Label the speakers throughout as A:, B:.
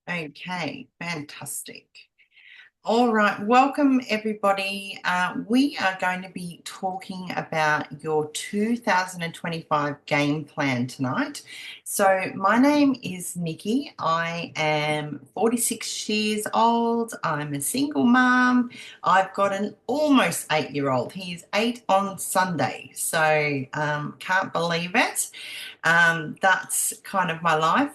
A: Okay, fantastic. All right, welcome everybody. We are going to be talking about your 2025 game plan tonight. So, my name is Nikki. I am 46 years old. I'm a single mum. I've got an almost 8-year-old. He is 8 on Sunday. So, can't believe it. That's kind of my life.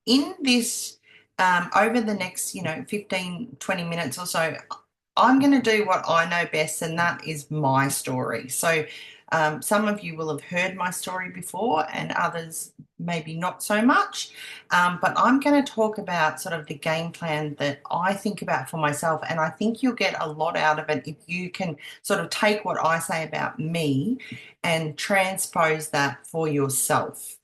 A: In this over the next 15, 20 minutes or so, I'm going to do what I know best, and that is my story. So some of you will have heard my story before and others maybe not so much, but I'm going to talk about sort of the game plan that I think about for myself, and I think you'll get a lot out of it if you can sort of take what I say about me and transpose that for yourself.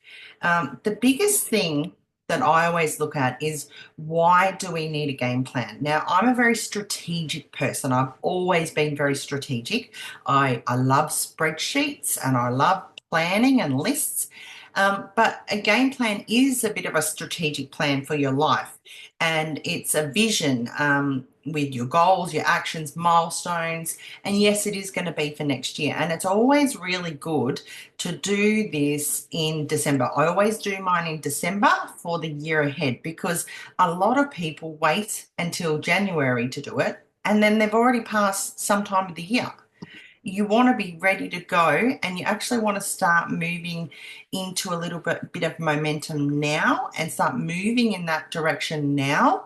A: The biggest thing that I always look at is, why do we need a game plan? Now, I'm a very strategic person. I've always been very strategic. I love spreadsheets and I love planning and lists. But a game plan is a bit of a strategic plan for your life, and it's a vision with your goals, your actions, milestones. And yes, it is going to be for next year. And it's always really good to do this in December. I always do mine in December for the year ahead, because a lot of people wait until January to do it, and then they've already passed some time of the year. You want to be ready to go, and you actually want to start moving into a little bit of momentum now and start moving in that direction now,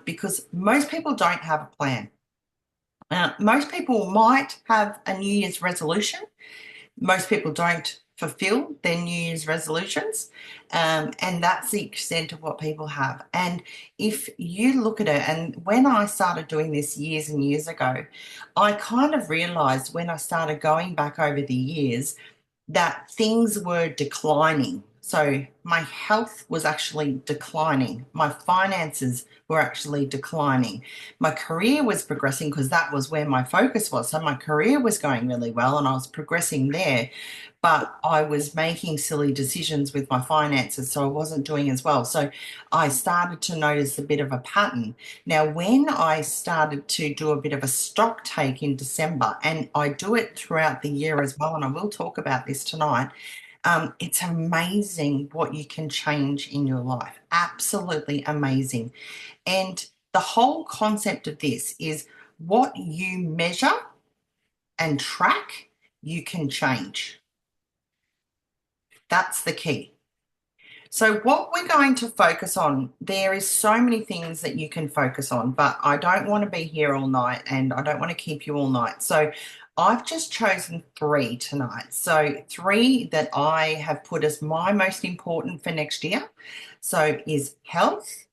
A: because most people don't have a plan. Most people might have a New Year's resolution. Most people don't fulfill their New Year's resolutions, and that's the extent of what people have. And if you look at it, and when I started doing this years and years ago, I kind of realized when I started going back over the years that things were declining. So my health was actually declining. My finances were actually declining. My career was progressing because that was where my focus was. So my career was going really well and I was progressing there, but I was making silly decisions with my finances, so I wasn't doing as well. So I started to notice a bit of a pattern. Now, when I started to do a bit of a stock take in December, and I do it throughout the year as well, and I will talk about this tonight, it's amazing what you can change in your life. Absolutely amazing. And the whole concept of this is, what you measure and track, you can change. That's the key. So what we're going to focus on, there is so many things that you can focus on, but I don't want to be here all night and I don't want to keep you all night. So I've just chosen 3 tonight. So 3 that I have put as my most important for next year. So is health,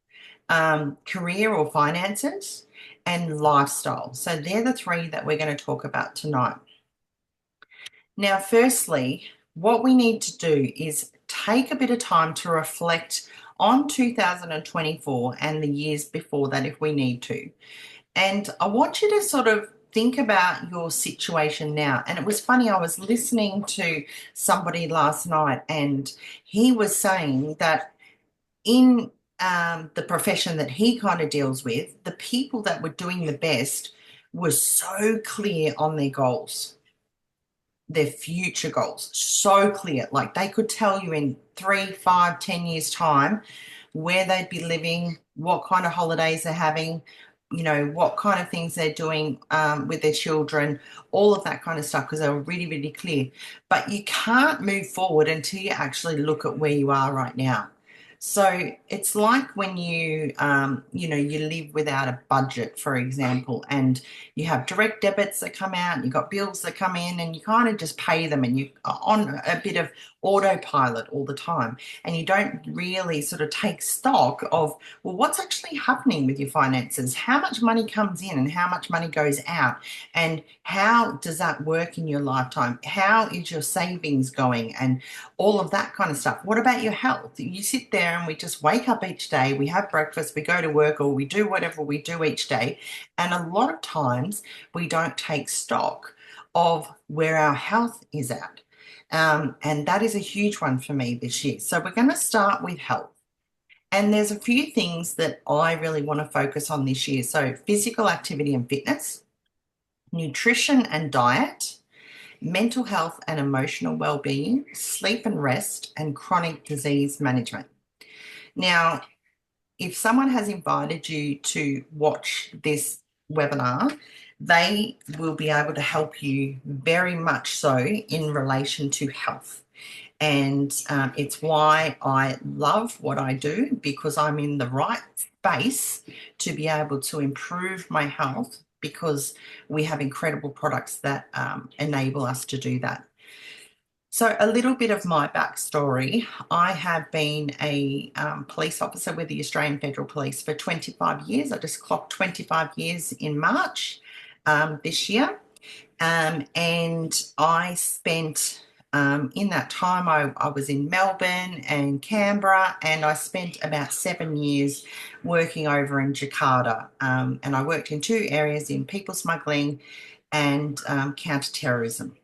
A: career or finances, and lifestyle. So they're the 3 that we're going to talk about tonight. Now, firstly, what we need to do is take a bit of time to reflect on 2024 and the years before that if we need to. And I want you to sort of think about your situation now. And it was funny, I was listening to somebody last night and he was saying that in the profession that he kind of deals with, the people that were doing the best were so clear on their goals, their future goals, so clear. Like they could tell you in 3, 5, 10 years' time where they'd be living, what kind of holidays they're having, what kind of things they're doing with their children, all of that kind of stuff, because they were really, really clear. But you can't move forward until you actually look at where you are right now. So it's like when you live without a budget, for example, and you have direct debits that come out, and you've got bills that come in, and you kind of just pay them, and you're on a bit of autopilot all the time, and you don't really sort of take stock of, well, what's actually happening with your finances? How much money comes in and how much money goes out? And how does that work in your lifetime? How is your savings going? And all of that kind of stuff. What about your health? You sit there and we just wake up each day, we have breakfast, we go to work, or we do whatever we do each day. And a lot of times we don't take stock of where our health is at. And that is a huge one for me this year. So we're going to start with health. And there's a few things that I really want to focus on this year. So physical activity and fitness, nutrition and diet, mental health and emotional well-being, sleep and rest, and chronic disease management. Now, if someone has invited you to watch this webinar, they will be able to help you very much so in relation to health. And it's why I love what I do, because I'm in the right space to be able to improve my health, because we have incredible products that enable us to do that. So a little bit of my backstory. I have been a police officer with the Australian Federal Police for 25 years. I just clocked 25 years in March this year. And I spent, in that time, I was in Melbourne and Canberra, and I spent about 7 years working over in Jakarta. And I worked in two areas, in people smuggling and counterterrorism.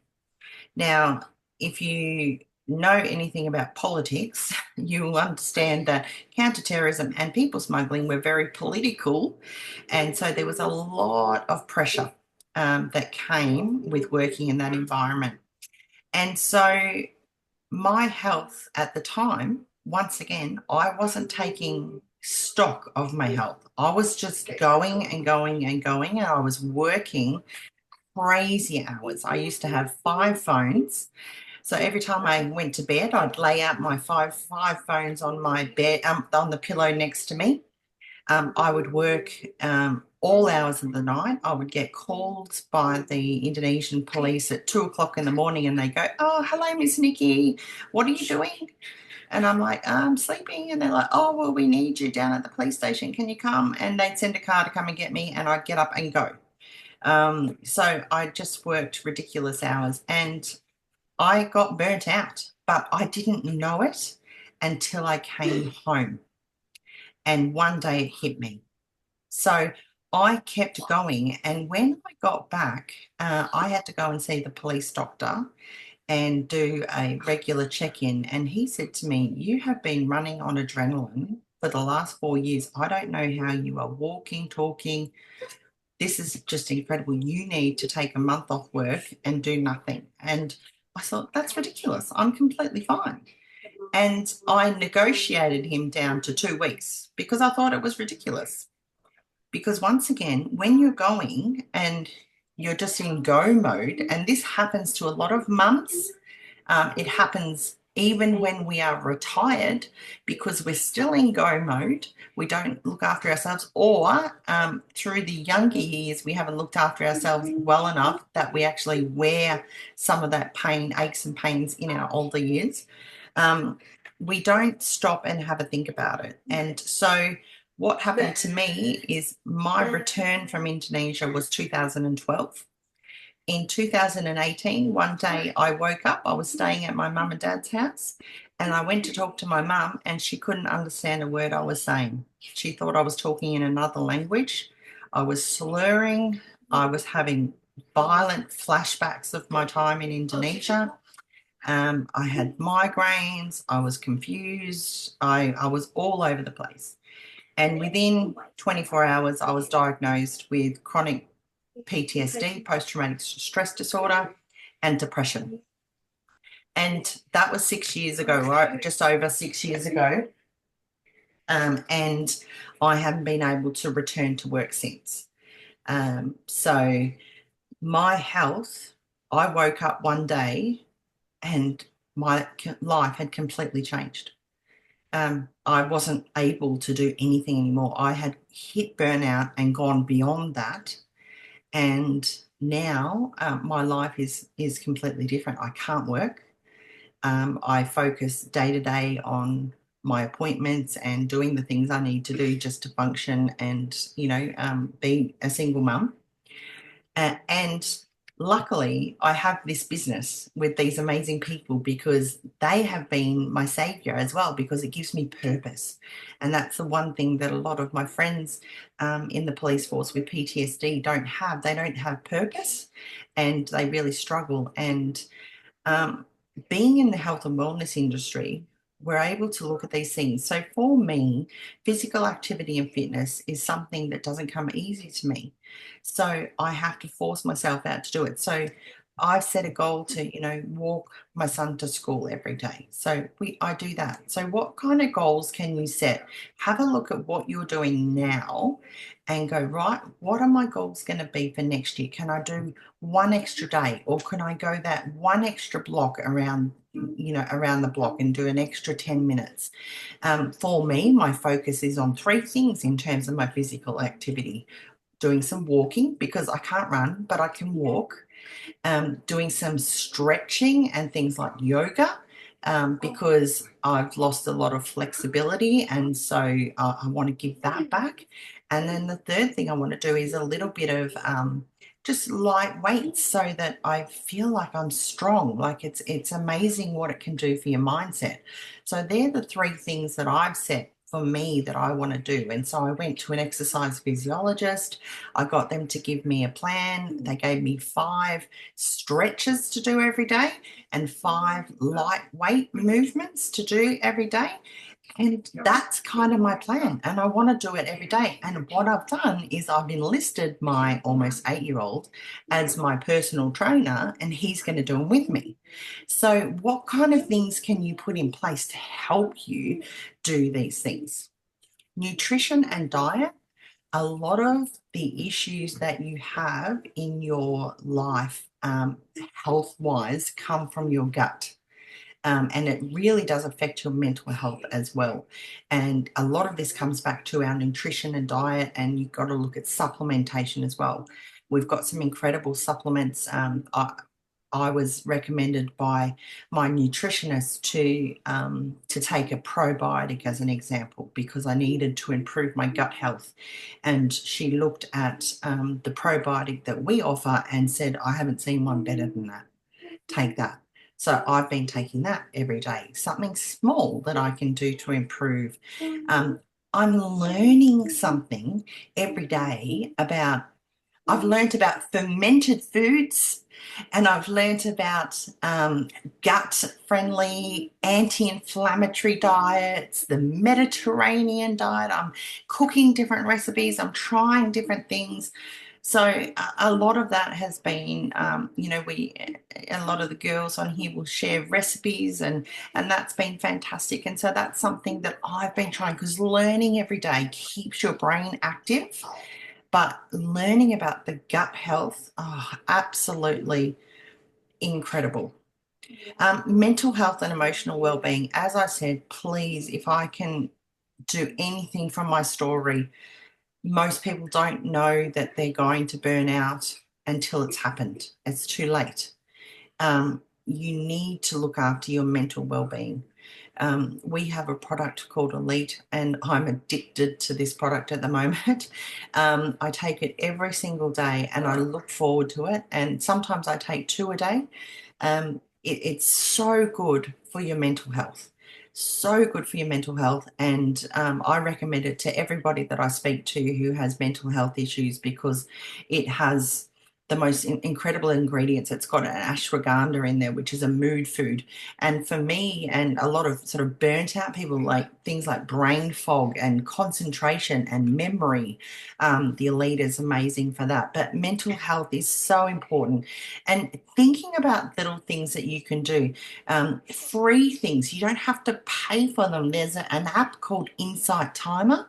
A: Now, if you know anything about politics, you will understand that counterterrorism and people smuggling were very political. And so there was a lot of pressure that came with working in that environment. And so my health at the time, once again, I wasn't taking stock of my health. I was just going and going and going, and I was working crazy hours. I used to have 5 phones. So every time I went to bed, I'd lay out my five phones on my bed, on the pillow next to me. I would work all hours of the night. I would get calls by the Indonesian police at 2 o'clock in the morning, and they go, "Oh, hello, Miss Nikki. What are you doing?" And I'm like, "I'm sleeping." And they're like, "Oh, well, we need you down at the police station. Can you come?" And they'd send a car to come and get me, and I'd get up and go. So I just worked ridiculous hours, and I got burnt out, but I didn't know it until I came home. And one day it hit me. So I kept going. And when I got back, I had to go and see the police doctor and do a regular check-in. And he said to me, "You have been running on adrenaline for the last 4 years. I don't know how you are walking, talking. This is just incredible. You need to take a month off work and do nothing." And I thought, that's ridiculous. I'm completely fine. And I negotiated him down to 2 weeks because I thought it was ridiculous. Because once again, when you're going and you're just in go mode, and this happens to a lot of mums, it happens even when we are retired, because we're still in go mode. We don't look after ourselves, or through the younger years, we haven't looked after ourselves well enough that we actually wear some of that pain, aches and pains in our older years. We don't stop and have a think about it. And so what happened to me is my return from Indonesia was 2012. In 2018, one day I woke up, I was staying at my mum and dad's house, and I went to talk to my mum, and she couldn't understand a word I was saying. She thought I was talking in another language. I was slurring. I was having violent flashbacks of my time in Indonesia. I had migraines. I was confused. I was all over the place. And within 24 hours, I was diagnosed with chronic PTSD, post-traumatic stress disorder, and depression. And that was 6 years ago, right? Just over 6 years ago. And I haven't been able to return to work since. So my health, I woke up one day and my life had completely changed. I wasn't able to do anything anymore. I had hit burnout and gone beyond that. And now my life is completely different. I can't work. I focus day to day on my appointments and doing the things I need to do just to function and, be a single mum. And luckily, I have this business with these amazing people, because they have been my savior as well, because it gives me purpose. And that's the one thing that a lot of my friends in the police force with PTSD don't have. They don't have purpose, and they really struggle. And being in the health and wellness industry, we're able to look at these things. So for me, physical activity and fitness is something that doesn't come easy to me. So I have to force myself out to do it. So I've set a goal to, walk my son to school every day. So I do that. So what kind of goals can you set? Have a look at what you're doing now and go, right, what are my goals going to be for next year? Can I do one extra day, or can I go that one extra block around, around the block and do an extra 10 minutes? For me, my focus is on three things in terms of my physical activity: doing some walking because I can't run, but I can walk, doing some stretching and things like yoga, because I've lost a lot of flexibility, and so I want to give that back. And then the third thing I want to do is a little bit of just light weights so that I feel like I'm strong. Like it's amazing what it can do for your mindset. So they're the three things that I've set for me that I want to do. And so I went to an exercise physiologist. I got them to give me a plan. They gave me 5 stretches to do every day and 5 lightweight movements to do every day. And that's kind of my plan. And I want to do it every day. And what I've done is I've enlisted my almost 8-year-old as my personal trainer, and he's going to do them with me. So, what kind of things can you put in place to help you do these things? Nutrition and diet. A lot of the issues that you have in your life, health wise, come from your gut. And it really does affect your mental health as well. And a lot of this comes back to our nutrition and diet, and you've got to look at supplementation as well. We've got some incredible supplements. I was recommended by my nutritionist to take a probiotic as an example because I needed to improve my gut health. And she looked at the probiotic that we offer and said, I haven't seen one better than that. Take that. So I've been taking that every day, something small that I can do to improve. Um, I'm learning something every day about, I've learned about fermented foods, and I've learned about gut-friendly, anti-inflammatory diets, the Mediterranean diet. I'm cooking different recipes. I'm trying different things. So a lot of that has been, a lot of the girls on here will share recipes, and that's been fantastic. And so that's something that I've been trying, because learning every day keeps your brain active. But learning about the gut health, oh, absolutely incredible. Mental health and emotional well-being. As I said, please, if I can do anything from my story, most people don't know that they're going to burn out until it's happened. It's too late. You need to look after your mental well-being. We have a product called Elite, and I'm addicted to this product at the moment. I take it every single day and I look forward to it. And sometimes I take 2 a day. It's so good for your mental health. So good for your mental health. And I recommend it to everybody that I speak to who has mental health issues, because it has the most incredible ingredients. It's got an ashwagandha in there, which is a mood food. And for me and a lot of sort of burnt out people, like things like brain fog and concentration and memory, the Elite is amazing for that. But mental health is so important. And thinking about little things that you can do, free things, you don't have to pay for them. There's an app called Insight Timer.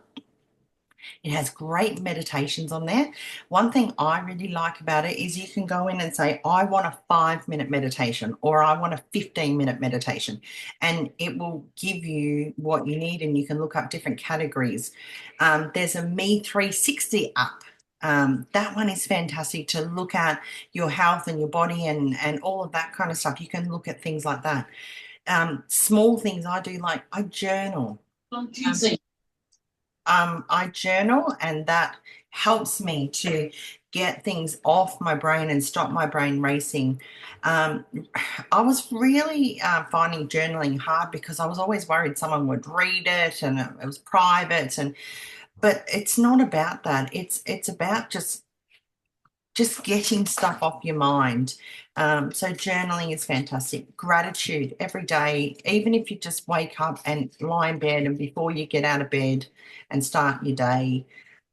A: It has great meditations on there. One thing I really like about it is you can go in and say, I want a 5-minute meditation, or I want a 15-minute meditation, and it will give you what you need, and you can look up different categories. There's a Me 360 app. That one is fantastic to look at your health and your body and all of that kind of stuff. You can look at things like that. Small things I do, like I journal. I journal, and that helps me to get things off my brain and stop my brain racing. Um, I was really finding journaling hard because I was always worried someone would read it and it was private, but it's not about that. It's about just just getting stuff off your mind. So journaling is fantastic. Gratitude every day, even if you just wake up and lie in bed and before you get out of bed and start your day,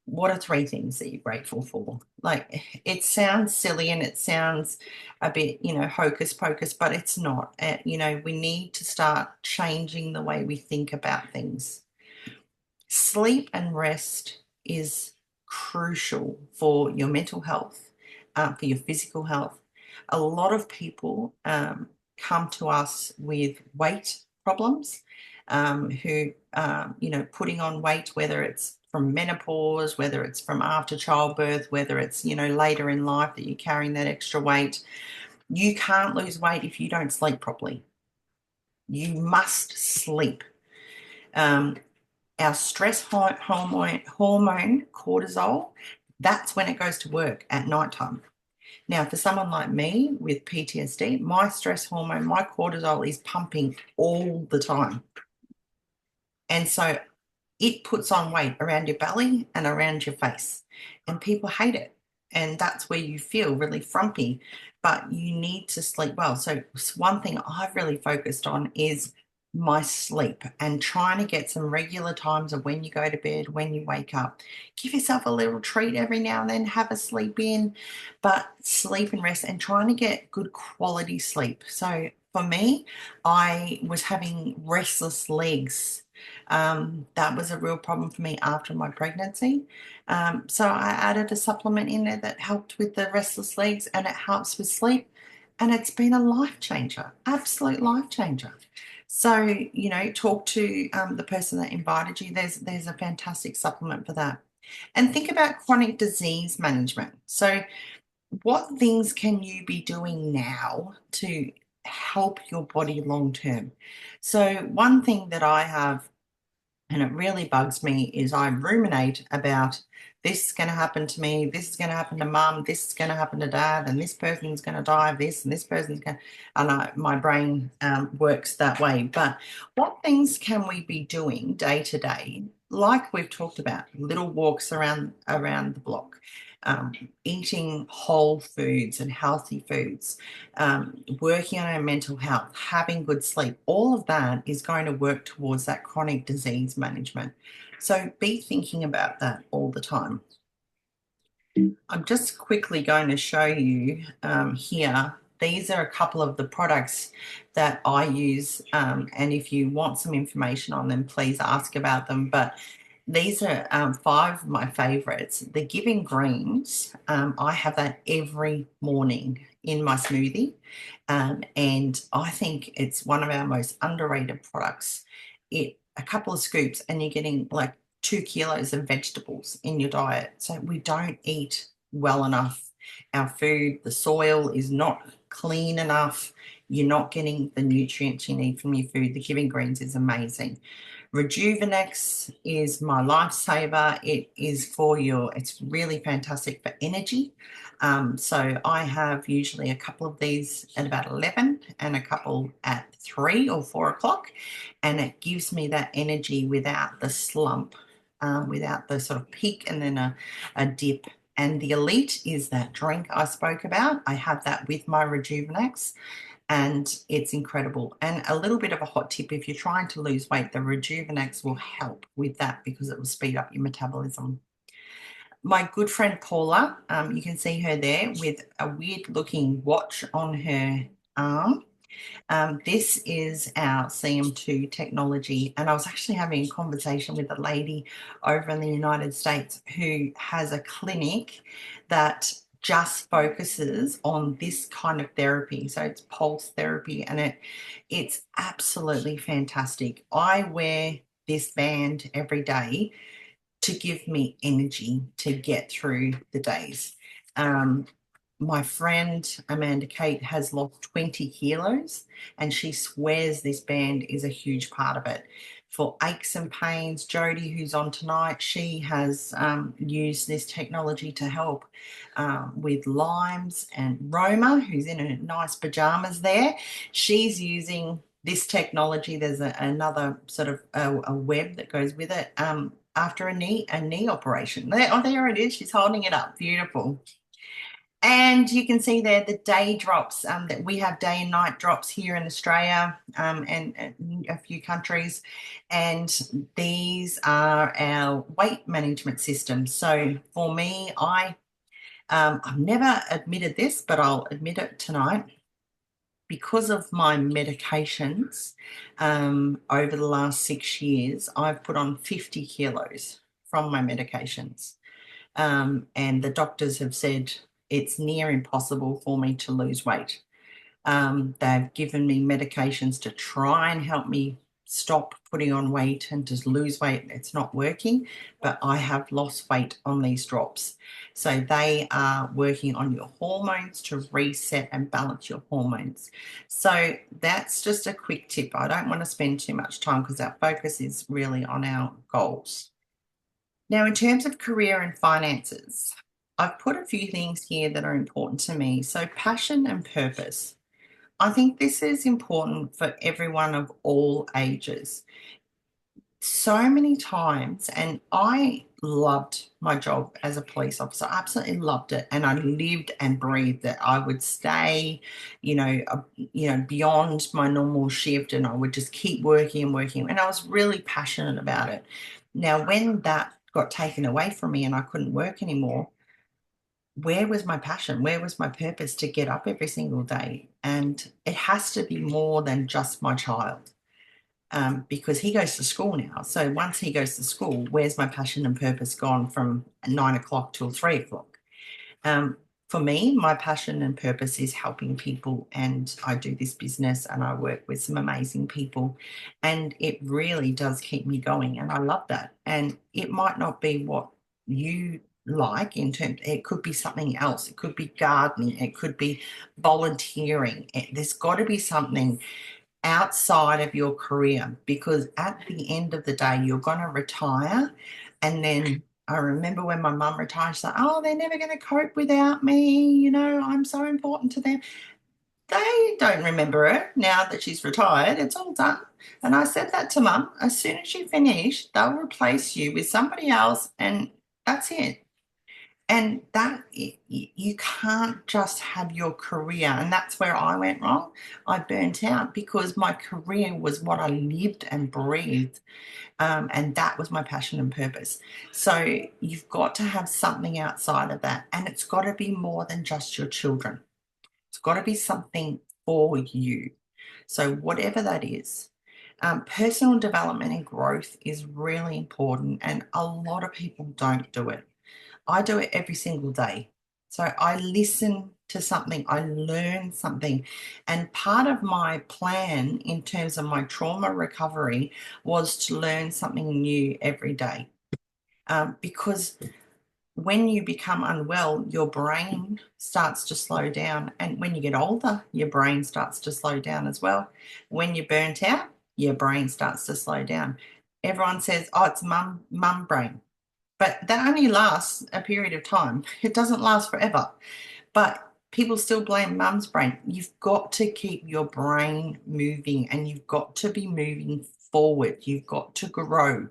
A: what are three things that you're grateful for? Like, it sounds silly and it sounds a bit, hocus pocus, but it's not. We need to start changing the way we think about things. Sleep and rest is crucial for your mental health, for your physical health. A lot of people come to us with weight problems, who, putting on weight, whether it's from menopause, whether it's from after childbirth, whether it's, later in life that you're carrying that extra weight. You can't lose weight if you don't sleep properly. You must sleep. Um, our stress hormone cortisol, that's when it goes to work at nighttime. Now, for someone like me with PTSD, my stress hormone, my cortisol is pumping all the time. And so it puts on weight around your belly and around your face, and people hate it. And that's where you feel really frumpy, but you need to sleep well. So one thing I've really focused on is my sleep and trying to get some regular times of when you go to bed, when you wake up. Give yourself a little treat every now and then, have a sleep in, but sleep and rest and trying to get good quality sleep. So for me, I was having restless legs. That was a real problem for me after my pregnancy. So I added a supplement in there that helped with the restless legs and it helps with sleep. And it's been a life changer, absolute life changer. So, talk to the person that invited you. There's a fantastic supplement for that. And think about chronic disease management. So, what things can you be doing now to help your body long term? So, one thing that I have, and it really bugs me, is I ruminate about this is going to happen to me, this is going to happen to mum, this is going to happen to dad, and this person's going to die of this, and this person's going to, my brain works that way. But what things can we be doing day to day, like we've talked about, little walks around the block, eating whole foods and healthy foods, working on our mental health, having good sleep, all of that is going to work towards that chronic disease management. So be thinking about that all the time. I'm just quickly going to show you here. These are a couple of the products that I use, and if you want some information on them, please ask about them. But these are five of my favorites. The Giving Greens, I have that every morning in my smoothie, and I think it's one of our most underrated products. A couple of scoops, and you're getting like 2 kilos of vegetables in your diet. So we don't eat well enough. Our food, the soil is not clean enough. You're not getting the nutrients you need from your food. The Giving Greens is amazing. Rejuvenex is my lifesaver. It's really fantastic for energy. So I have usually a couple of these at about 11 and a couple at 3 or 4 o'clock. And it gives me that energy without the slump, without the sort of peak and then a dip. And the Elite is that drink I spoke about. I have that with my Rejuvenex, and it's incredible. And a little bit of a hot tip, if you're trying to lose weight, the Rejuvenex will help with that because it will speed up your metabolism. My good friend Paula, you can see her there with a weird looking watch on her arm. This is our CM2 technology, and I was actually having a conversation with a lady over in the United States who has a clinic that just focuses on this kind of therapy. So it's pulse therapy, and it's absolutely fantastic. I wear this band every day to give me energy to get through the days. Um, my friend Amanda Kate has lost 20 kilos, and she swears this band is a huge part of it. For aches and pains, Jody, who's on tonight, she has used this technology to help with Lyme's, and Roma, who's in her nice pajamas there, she's using this technology. There's another sort of a web that goes with it after a knee operation. There it is. She's holding it up. Beautiful. And you can see there the day drops that we have day and night drops here in Australia and a few countries. And these are our weight management systems. So for me, I've never admitted this, but I'll admit it tonight. Because of my medications over the last 6 years, I've put on 50 kilos from my medications. And the doctors have said it's near impossible for me to lose weight. They've given me medications to try and help me stop putting on weight and just lose weight. It's not working, but I have lost weight on these drops. So they are working on your hormones to reset and balance your hormones. So that's just a quick tip. I don't want to spend too much time because our focus is really on our goals. Now, in terms of career and finances, I've put a few things here that are important to me. So, passion and purpose. I think this is important for everyone of all ages. So many times, and I loved my job as a police officer, absolutely loved it, and I lived and breathed it. I would stay, beyond my normal shift, and I would just keep working and working, and I was really passionate about it. Now, when that got taken away from me and I couldn't work anymore, where was my passion? Where was my purpose to get up every single day? And it has to be more than just my child, because he goes to school now. So once he goes to school, where's my passion and purpose gone from 9 o'clock till 3 o'clock? Um, for me, my passion and purpose is helping people, and I do this business and I work with some amazing people, and it really does keep me going, and I love that. And it might not be what you like in terms, it could be something else. It could be gardening, it could be volunteering. There's got to be something outside of your career, because at the end of the day, you're going to retire. And then I remember when my mum retired, she's like, oh, they're never going to cope without me. I'm so important to them. They don't remember her now that she's retired. It's all done. And I said that to mum. As soon as you finish, they'll replace you with somebody else, and that's it. And that you can't just have your career. And that's where I went wrong. I burnt out because my career was what I lived and breathed. And that was my passion and purpose. So you've got to have something outside of that. And it's got to be more than just your children. It's got to be something for you. So whatever that is. Personal development and growth is really important. And a lot of people don't do it. I do it every single day. So I listen to something, I learn something. And part of my plan in terms of my trauma recovery was to learn something new every day. Because when you become unwell, your brain starts to slow down. And when you get older, your brain starts to slow down as well. When you're burnt out, your brain starts to slow down. Everyone says, oh, it's mum brain. But that only lasts a period of time. It doesn't last forever. But people still blame mum's brain. You've got to keep your brain moving, and you've got to be moving forward. You've got to grow.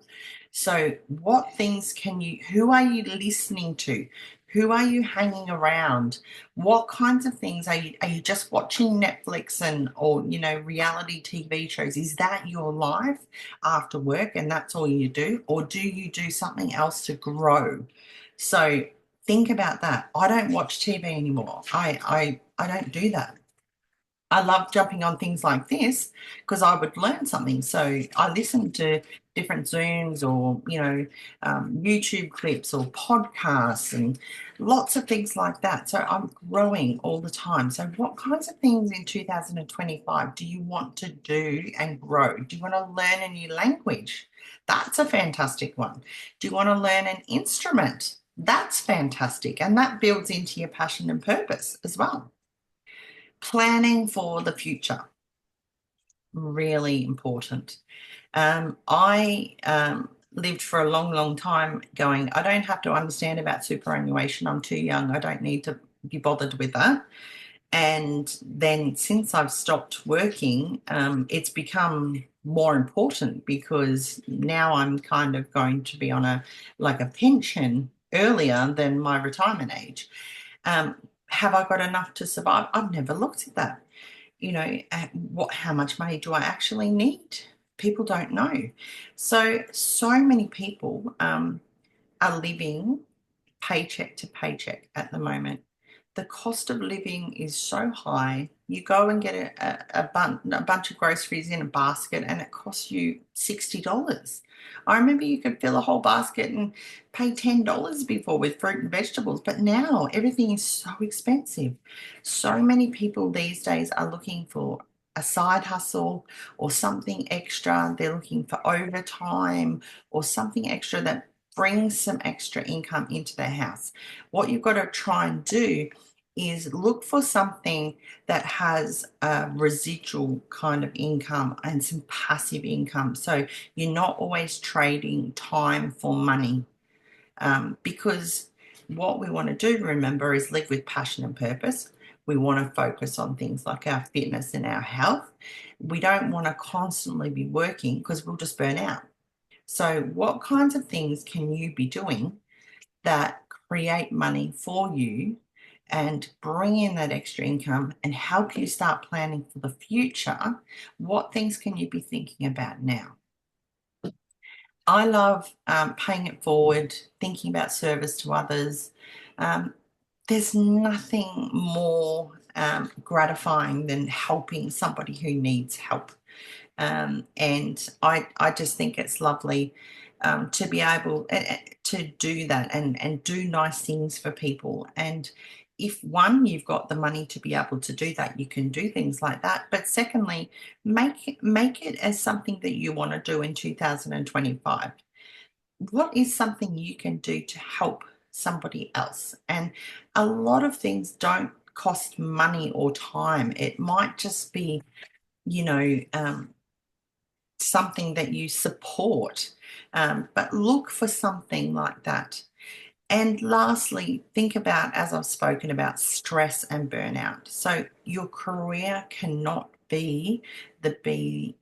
A: So, what things who are you listening to? Who are you hanging around? What kinds of things are you just watching Netflix or reality TV shows? Is that your life after work and that's all you do? Or do you do something else to grow? So think about that. I don't watch TV anymore. I don't do that. I love jumping on things like this because I would learn something. So I listen to different Zooms or, YouTube clips or podcasts and lots of things like that. So I'm growing all the time. So what kinds of things in 2025 do you want to do and grow? Do you want to learn a new language? That's a fantastic one. Do you want to learn an instrument? That's fantastic. And that builds into your passion and purpose as well. Planning for the future, really important. I lived for a long, long time going, I don't have to understand about superannuation. I'm too young. I don't need to be bothered with that. And then since I've stopped working, it's become more important because now I'm kind of going to be on a pension earlier than my retirement age. Have I got enough to survive? I've never looked at that. How much money do I actually need? People don't know. So many people are living paycheck to paycheck at the moment. The cost of living is so high. You go and get a bunch of groceries in a basket and it costs you $60. I remember you could fill a whole basket and pay $10 before with fruit and vegetables, but now everything is so expensive. So many people these days are looking for a side hustle or something extra. They're looking for overtime or something extra that brings some extra income into their house. What you've got to try and do is look for something that has a residual kind of income and some passive income. So you're not always trading time for money, because what we want to do, remember, is live with passion and purpose. We want to focus on things like our fitness and our health. We don't want to constantly be working because we'll just burn out. So, what kinds of things can you be doing that create money for you and bring in that extra income and help you start planning for the future? What things can you be thinking about now? I love paying it forward, thinking about service to others. Um, there's nothing more gratifying than helping somebody who needs help. And I just think it's lovely to be able to do that and do nice things for people. And if one, you've got the money to be able to do that, you can do things like that. But secondly, make it as something that you want to do in 2025. What is something you can do to help somebody else? And a lot of things don't cost money or time. It might just be, you know, something that you support, but look for something like that. And lastly, think about, as I've spoken about, stress and burnout. So your career cannot be the be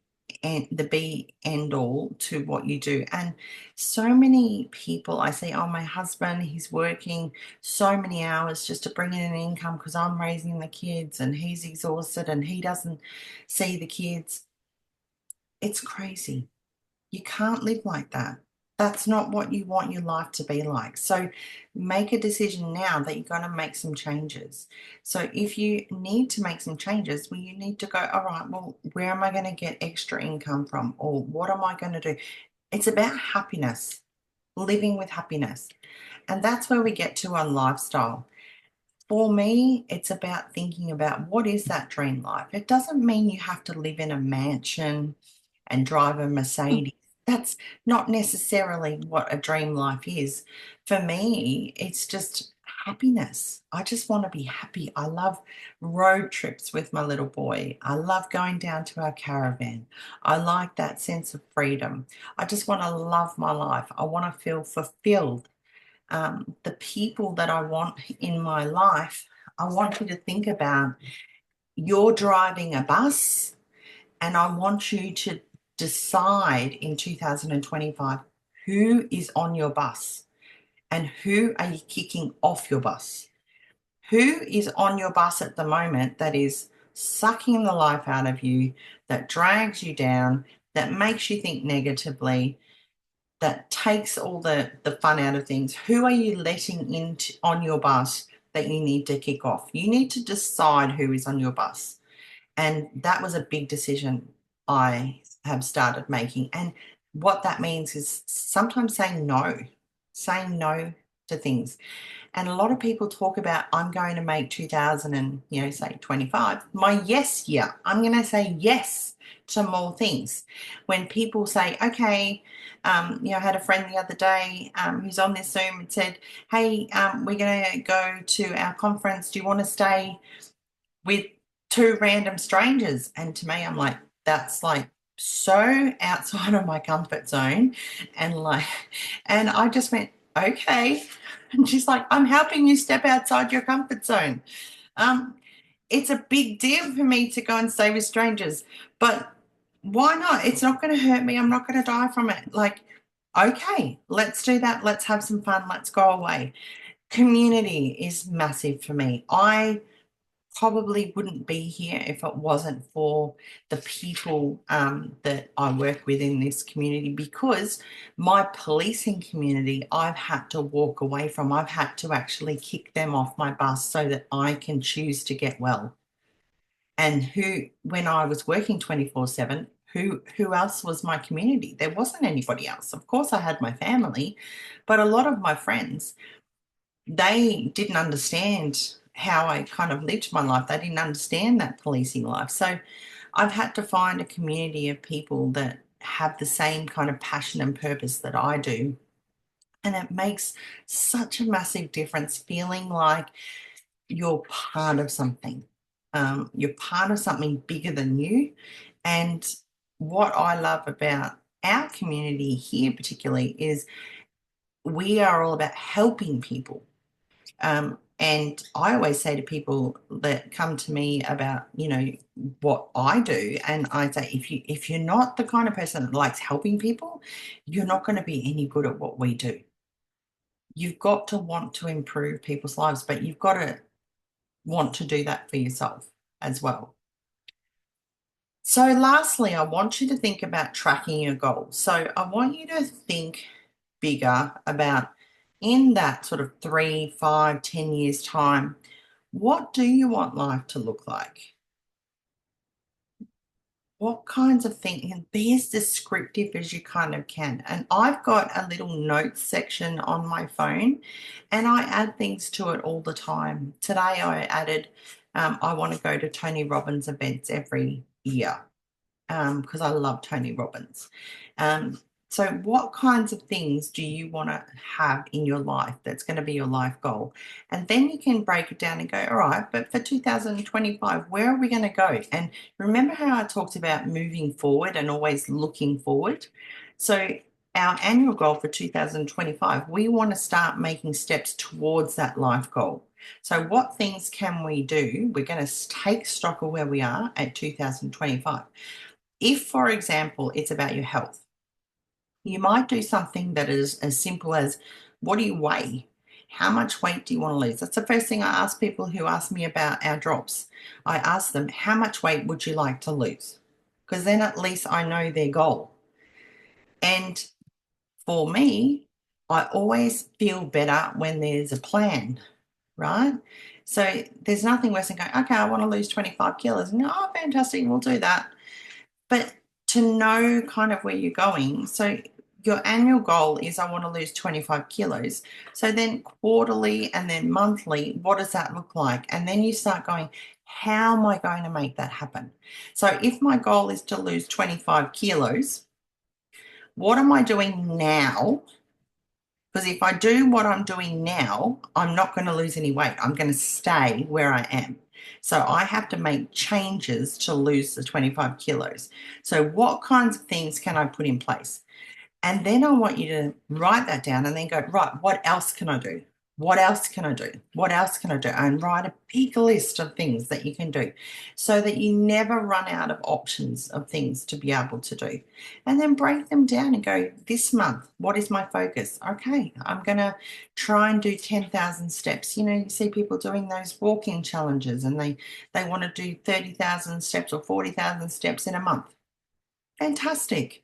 A: end all to what you do. And so many people I say, oh, my husband, he's working so many hours just to bring in an income because I'm raising the kids and he's exhausted and he doesn't see the kids. It's crazy. You can't live like that. That's not what you want your life to be like. So make a decision now that you're going to make some changes. So if you need to make some changes, well, you need to go, all right, well, where am I going to get extra income from? Or what am I going to do? It's about happiness, living with happiness. And that's where we get to on lifestyle. For me, it's about thinking about what is that dream life. It doesn't mean you have to live in a mansion and drive a Mercedes. That's not necessarily what a dream life is. For me, it's just happiness. I just want to be happy. I love road trips with my little boy. I love going down to our caravan. I like that sense of freedom. I just want to love my life. I want to feel fulfilled. The people that I want in my life, I want you to think about, you're driving a bus, and I want you to decide in 2025 who is on your bus and who are you kicking off your bus. Who is on your bus at the moment that is sucking the life out of you, that drags you down, that makes you think negatively, that takes all the fun out of things? Who are you letting on your bus that you need to kick off? You need to decide who is on your bus. And that was a big decision I have started making. And what that means is sometimes saying no to things. And a lot of people talk about, I'm going to make 2000 and, say 25, my yes year. I'm going to say yes to more things. When people say, okay, I had a friend the other day who's on this Zoom and said, hey, we're going to go to our conference. Do you want to stay with two random strangers? And to me, I'm like, that's like so outside of my comfort zone. And I just went, okay. And she's like, I'm helping you step outside your comfort zone. Um, it's a big deal for me to go and stay with strangers, but why not? It's not going to hurt me. I'm not going to die from it. Like, okay, let's do that. Let's have some fun. Let's go away. Community is massive for me. I probably wouldn't be here if it wasn't for the people that I work with in this community, because my policing community, I've had to walk away from. I've had to actually kick them off my bus so that I can choose to get well. And when I was working 24/7, who else was my community? There wasn't anybody else. Of course, I had my family, but a lot of my friends, they didn't understand how I kind of lived my life. They didn't understand that policing life. So I've had to find a community of people that have the same kind of passion and purpose that I do. And it makes such a massive difference feeling like you're part of something. You're part of something bigger than you. And what I love about our community here, particularly, is we are all about helping people. And I always say to people that come to me about, what I do, and I say, if you're not the kind of person that likes helping people, you're not going to be any good at what we do. You've got to want to improve people's lives, but you've got to want to do that for yourself as well. So, lastly, I want you to think about tracking your goals. So, I want you to think bigger about in that sort of 3, 5, 10 years' time, what do you want life to look like? What kinds of things? And be as descriptive as you kind of can. And I've got a little notes section on my phone, and I add things to it all the time. Today I added, I want to go to Tony Robbins events every year, because I love Tony Robbins. Um, so, what kinds of things do you want to have in your life that's going to be your life goal? And then you can break it down and go, all right, but for 2025, where are we going to go? And remember how I talked about moving forward and always looking forward? So, our annual goal for 2025, we want to start making steps towards that life goal. So, what things can we do? We're going to take stock of where we are at 2025. If, for example, it's about your health, you might do something that is as simple as, what do you weigh? How much weight do you want to lose? That's the first thing I ask people who ask me about our drops. I ask them, how much weight would you like to lose? Because then at least I know their goal. And for me, I always feel better when there's a plan, right? So there's nothing worse than going, okay, I want to lose 25 kilos. And, oh, fantastic, we'll do that. But to know kind of where you're going, so your annual goal is, I want to lose 25 kilos. So then quarterly and then monthly, what does that look like? And then you start going, how am I going to make that happen? So if my goal is to lose 25 kilos, what am I doing now? Because if I do what I'm doing now, I'm not going to lose any weight. I'm going to stay where I am. So I have to make changes to lose the 25 kilos. So what kinds of things can I put in place? And then I want you to write that down and then go, right, what else can I do? What else can I do? What else can I do? And write a big list of things that you can do so that you never run out of options of things to be able to do. And then break them down and go, this month, what is my focus? Okay, I'm going to try and do 10,000 steps. You see people doing those walking challenges, and they want to do 30,000 steps or 40,000 steps in a month. Fantastic.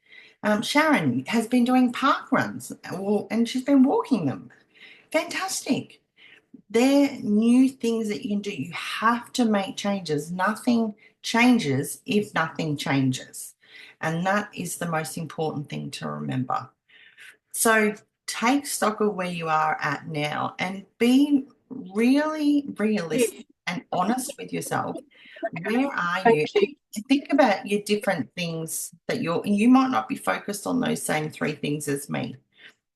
A: Sharon has been doing park runs, and she's been walking them. Fantastic. They're new things that you can do. You have to make changes. Nothing changes if nothing changes. And that is the most important thing to remember. So take stock of where you are at now and be really realistic and honest with yourself. Where are you? Think about your different things that you might not be focused on those same three things as me: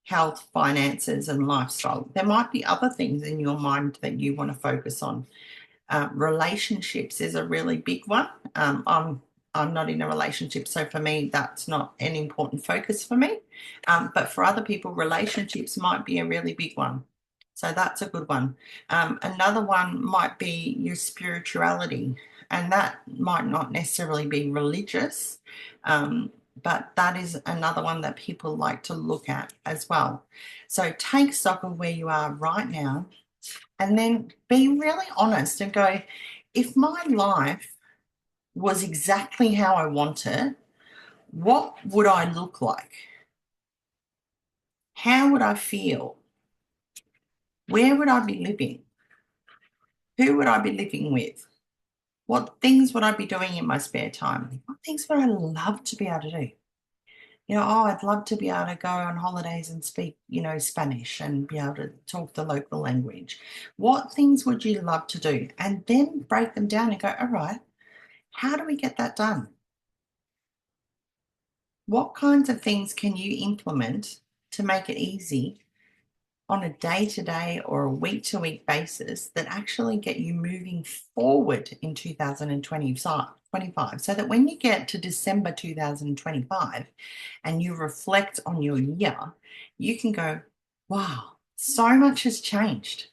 A: health, finances, and lifestyle. There might be other things in your mind that you want to focus on. Relationships is a really big one. I'm not in a relationship, so for me, that's not an important focus for me. But for other people, relationships might be a really big one. So that's a good one. Another one might be your spirituality, and that might not necessarily be religious, but that is another one that people like to look at as well. So take stock of where you are right now And then be really honest and go, if my life was exactly how I want it, what would I look like? How would I feel? Where would I be living? Who would I be living with? What things would I be doing in my spare time? What things would I love to be able to do? Oh, I'd love to be able to go on holidays and speak, Spanish and be able to talk the local language. What things would you love to do? And then break them down and go, all right, how do we get that done? What kinds of things can you implement to make it easy on a day-to-day or a week-to-week basis that actually get you moving forward in 2025 so that when you get to December 2025 and you reflect on your year, you can go, wow, so much has changed.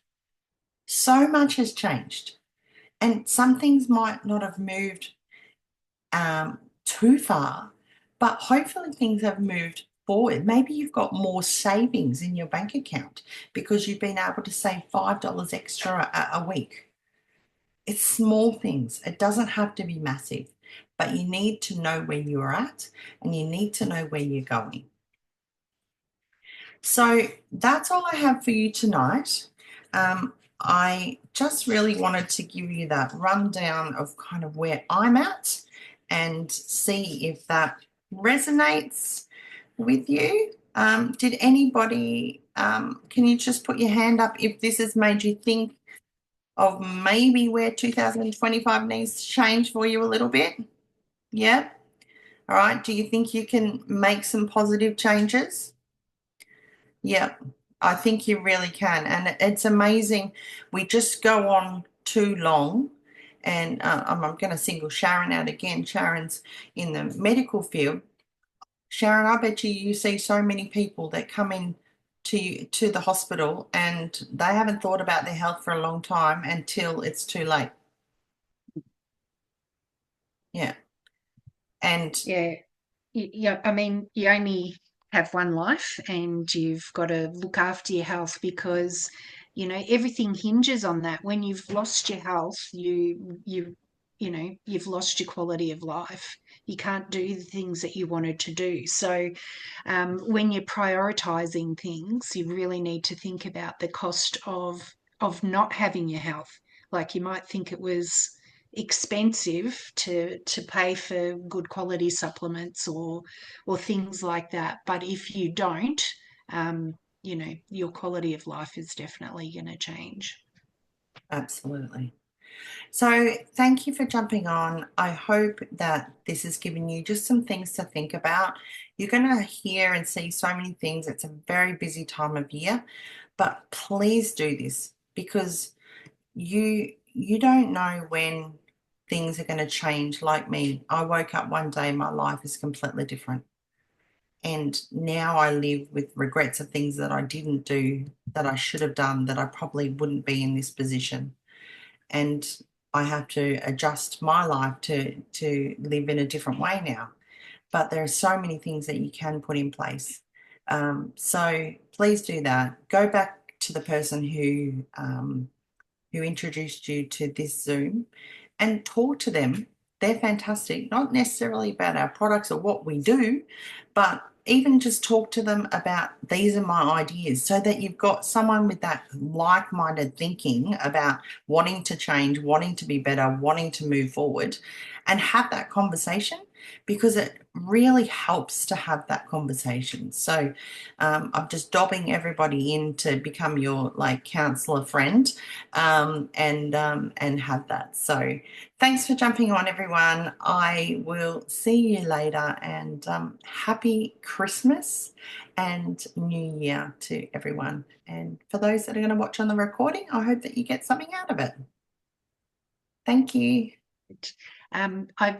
A: So much has changed. And some things might not have moved too far, but hopefully things have moved forward. Maybe you've got more savings in your bank account because you've been able to save $5 extra a week. It's small things. It doesn't have to be massive, but you need to know where you're at and you need to know where you're going. So that's all I have for you tonight. I just really wanted to give you that rundown of kind of where I'm at and see if that resonates with you. Did anybody, can you just put your hand up if this has made you think of maybe where 2025 needs to change for you a little bit? Yeah. All right. Do you think you can make some positive changes? Yeah, I think you really can. And it's amazing. We just go on too long. And I'm going to single Sharon out again. Sharon's in the medical field. Sharon, I bet you see so many people that come in to the hospital and they haven't thought about their health for a long time until it's too late. Yeah. And
B: Yeah. Yeah, I mean, you only have one life and you've got to look after your health because, everything hinges on that. When you've lost your health, you've lost your quality of life. You can't do the things that you wanted to do. So, when you're prioritizing things, you really need to think about the cost of not having your health. Like you might think it was expensive to pay for good quality supplements or things like that. But if you don't, your quality of life is definitely going to change.
A: absolutely. So, thank you for jumping on. I hope that this has given you just some things to think about. You're going to hear and see so many things. It's a very busy time of year, but please do this because you don't know when things are going to change. Like me, I woke up one day, my life is completely different. And now I live with regrets of things that I didn't do, that I should have done, that I probably wouldn't be in this position, and I have to adjust my life to live in a different way now. But there are so many things that you can put in place. So please do that. Go back to the person who introduced you to this Zoom and talk to them. They're fantastic, not necessarily about our products or what we do, but even just talk to them about these are my ideas so that you've got someone with that like-minded thinking about wanting to change, wanting to be better, wanting to move forward and have that conversation because it really helps to have that conversation. So I'm just dobbing everybody in to become your like counselor friend and have that. So thanks for jumping on, everyone. I will see you later, and happy Christmas and New Year to everyone. And for those that are going to watch on the recording, I hope that you get something out of it. Thank you.
B: I've